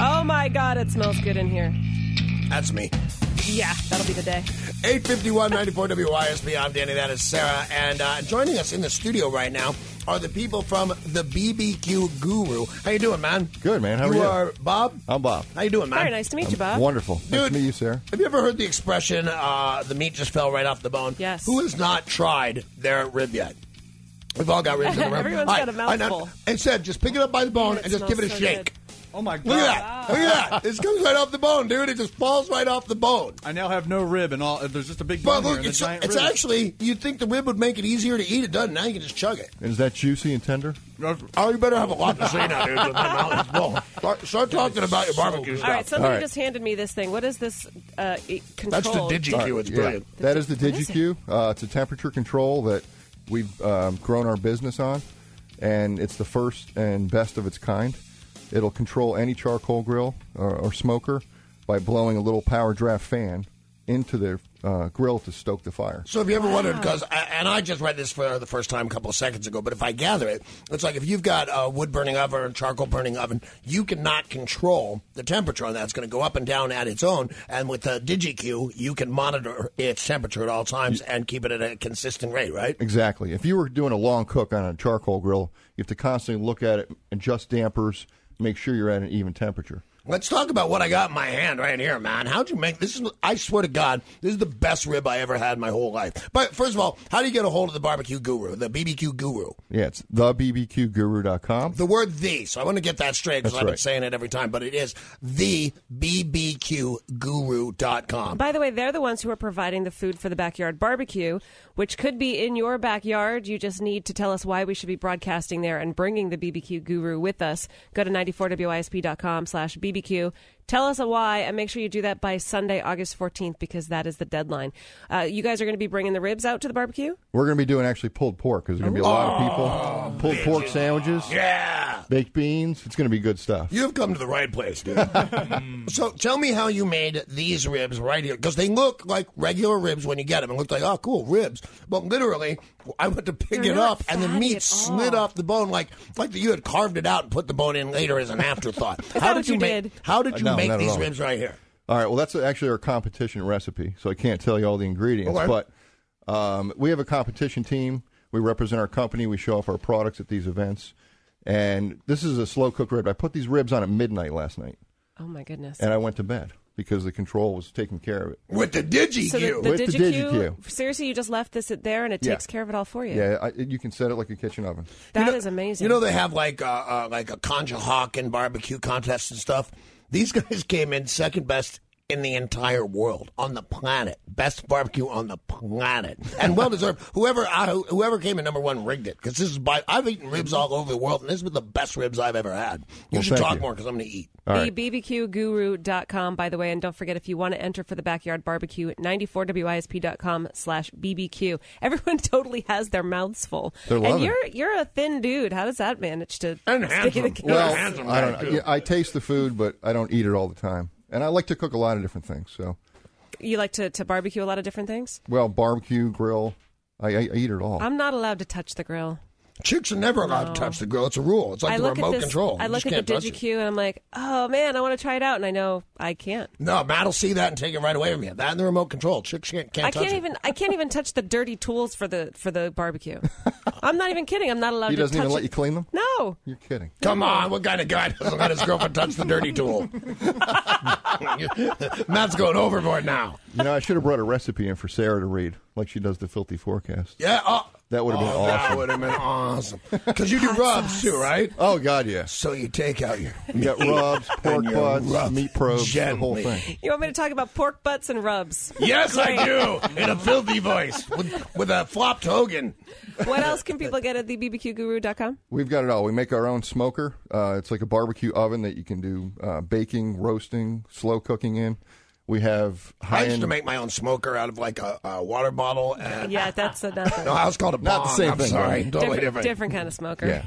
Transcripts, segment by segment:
Oh, my God, it smells good in here. That's me. Yeah, that'll be the day. 851 94 WYSP. I'm Danny. That is Sarah. And joining us in the studio right now are the people from the BBQ Guru. How you doing, man? Good, man. How are you? You are Bob? I'm Bob. How you doing, man? Very nice to meet you, Bob. Wonderful. Nice Dude, to meet you, Sarah. Have you ever heard the expression, the meat just fell right off the bone? Yes. Who has not tried their rib yet? We've all got ribs in the rib. Everyone's got a mouthful. Instead, just pick it up by the bone It and just give it a smells so shake. good. Oh, my God. Look at that. Look at that. It comes right off the bone, dude. It just falls right off the bone. I now have no rib and all. There's just a big But bone look, here and a it's giant rib. actually, you'd think the rib would make it easier to eat. It doesn't. Now you can just chug it. Is that juicy and tender? Oh, you better have a lot to say now, dude. With my mouth is full. Start talking about your barbecue stuff. All right, somebody All right. just handed me this thing. What is this control? That's the DigiQ. It's brilliant. That is the What is DigiQ. It's a temperature control that we've grown our business on, and it's the first and best of its kind. It'll control any charcoal grill or smoker by blowing a little power draft fan into the grill to stoke the fire. So have you ever wondered, because, and I just read this for the first time a couple of seconds ago, but if I gather it, it's like if you've got a wood-burning oven or charcoal-burning oven, you cannot control the temperature on that. It's going to go up and down at its own, and with the DigiQ, you can monitor its temperature at all times and keep it at a consistent rate, right? Exactly. If you were doing a long cook on a charcoal grill, you have to constantly look at it, adjust dampers, make sure you're at an even temperature. Let's talk about what I got in my hand right here, man. How'd you make this? I swear to God, this is the best rib I ever had in my whole life. But first of all, how do you get a hold of the barbecue guru, the BBQ Guru? Yeah, it's thebbqguru.com. The word "the," so I want to get that straight because That's I've been right. saying it every time, but it is the BBQGuru.com. By the way, they're the ones who are providing the food for the backyard barbecue, which could be in your backyard. You just need to tell us why we should be broadcasting there and bringing the BBQ Guru with us. Go to 94WYSP.com/BBQ. Tell us a why, and make sure you do that by Sunday, August 14th, because that is the deadline. You guys are going to be bringing the ribs out to the barbecue? We're going to be doing actually pulled pork because there's going to be a lot of people. Pulled pork sandwiches, Yeah. baked beans. It's going to be good stuff. You've come to the right place, dude. So tell me how you made these ribs right here, because they look like regular ribs when you get them. It looked like, oh, cool, ribs. But literally, I went to pick They're it not up, and the fatty meat at slid all. off the bone like you had carved it out and put the bone in later as an afterthought. that what you did? How did you No, make not at these all. ribs right here? All right, well, that's actually our competition recipe, so I can't tell you all the ingredients. Okay. But we have a competition team. We represent our company. We show off our products at these events. And this is a slow cook rib. I put these ribs on at midnight last night, Oh, my goodness. and I went to bed because the control was taking care of it. With the DigiQ. So the With the DigiQ, DigiQ. seriously, you just left this there, and it Yeah. takes care of it all for you. Yeah, you can set it like a kitchen oven. That is amazing. You know they have like a Concha Hawk and barbecue contests and stuff. These guys came in second best in the entire world, on the planet. Best barbecue on the planet. And well deserved. Whoever came in number one rigged it. Because this is I've eaten ribs all over the world, and this is the best ribs I've ever had. You Well, should thank talk you. more because I'm going to eat. All right. BBQGuru.com, by the way. And don't forget, if you want to enter for the backyard barbecue, 94WISP.com/BBQ. Everyone totally has their mouths full. They're and loving you're a thin dude. How does that manage to And stick in handsome. the Well, case? handsome I guy, don't know. too. Yeah, I taste the food, but I don't eat it all the time. And I like to cook a lot of different things. So, You like to barbecue a lot of different things? well, barbecue, grill, I eat it all. I'm not allowed to touch the grill. Chicks are never allowed to touch the grill. It's a rule. It's like the remote control. I You look just at the can't touch it. DigiQ and I'm like, oh man, I want to try it out, and I know I can't. No, Matt will see that and take it right away from you. That and the remote control. Chicks can't touch it. I can't even touch the dirty tools for the barbecue. I'm not even kidding. I'm not allowed He to touch doesn't even let it. you clean them? No. You're kidding. Come on, what kind of guy doesn't let his girlfriend touch the dirty tool? Matt's going overboard now. You know, I should have brought a recipe in for Sarah to read, like she does the Filthy Forecast. Yeah, That would have been That awesome. would have been awesome. Because you do Hot rubs sauce. too, right? Oh, God, yeah. So you take out your You got rubs, pork your butts, rub meat probes, the whole gently. thing. You want me to talk about pork butts and rubs? Yes, I do. In a filthy voice with a flopped Hogan. What else can people get at thebbqguru.com? We've got it all. We make our own smoker. It's like a barbecue oven that you can do baking, roasting, slow cooking in. We have I used high-end. to make my own smoker out of like a water bottle. And Yeah, that's another no, I was called a bong. Not the same I'm thing, sorry. right? Totally different. different kind of smoker. Yeah.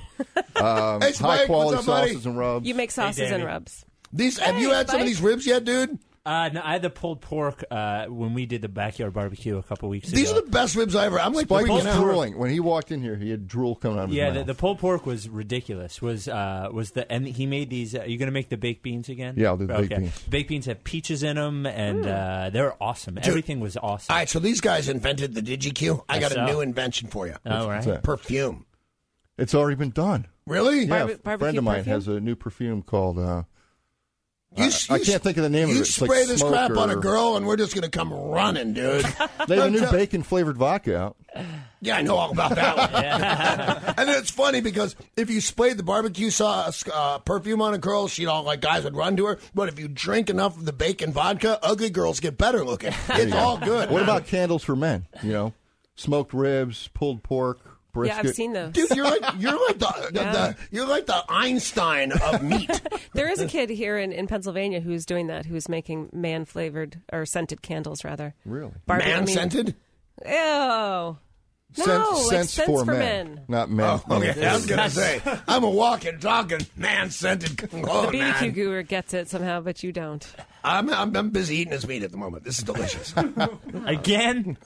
Hey, Spike, High quality what's up, buddy? sauces and rubs. You make sauces Danny. and rubs. Have you had some of Spike. these ribs yet, dude? No, I had the pulled pork when we did the backyard barbecue a couple weeks ago. These are the best ribs I ever. I'm like Spike was freaking out. drooling when he walked in here. He had drool coming out of his mouth. The pulled pork was ridiculous. And he made these. Are you going to make the baked beans again? Yeah, I'll do the baked beans. Baked beans have peaches in them, and they're awesome. Dude, everything was awesome. All right, so these guys invented the DigiQ. I got a new invention for you. Oh, right. Perfume. It's already been done. Really? Yeah, a Barbecue friend of mine perfume? has a new perfume called. I can't think of the name of it. You It's spray like this smoke crap on a or- girl, and we're just going to come running, dude. They have a new bacon-flavored vodka out. Yeah, I know all about that one. And it's funny because if you sprayed the barbecue sauce perfume on a girl, she'd all like guys would run to her. But if you drink enough of the bacon vodka, ugly girls get better looking. It's all good. What about candles for men? You know, smoked ribs, pulled pork, brisket. Yeah, I've seen those. Dude, you're like the Einstein of meat. There is a kid here in Pennsylvania who's doing that, who's making man-flavored or scented candles, rather. Really? Man-scented? Ew. No, Scents like for men, not men. Oh, okay. I was going to say, I'm a walking, talking, man-scented cologne, The BBQ man. guru gets it somehow, but you don't. I'm busy eating his meat at the moment. This is delicious. Again?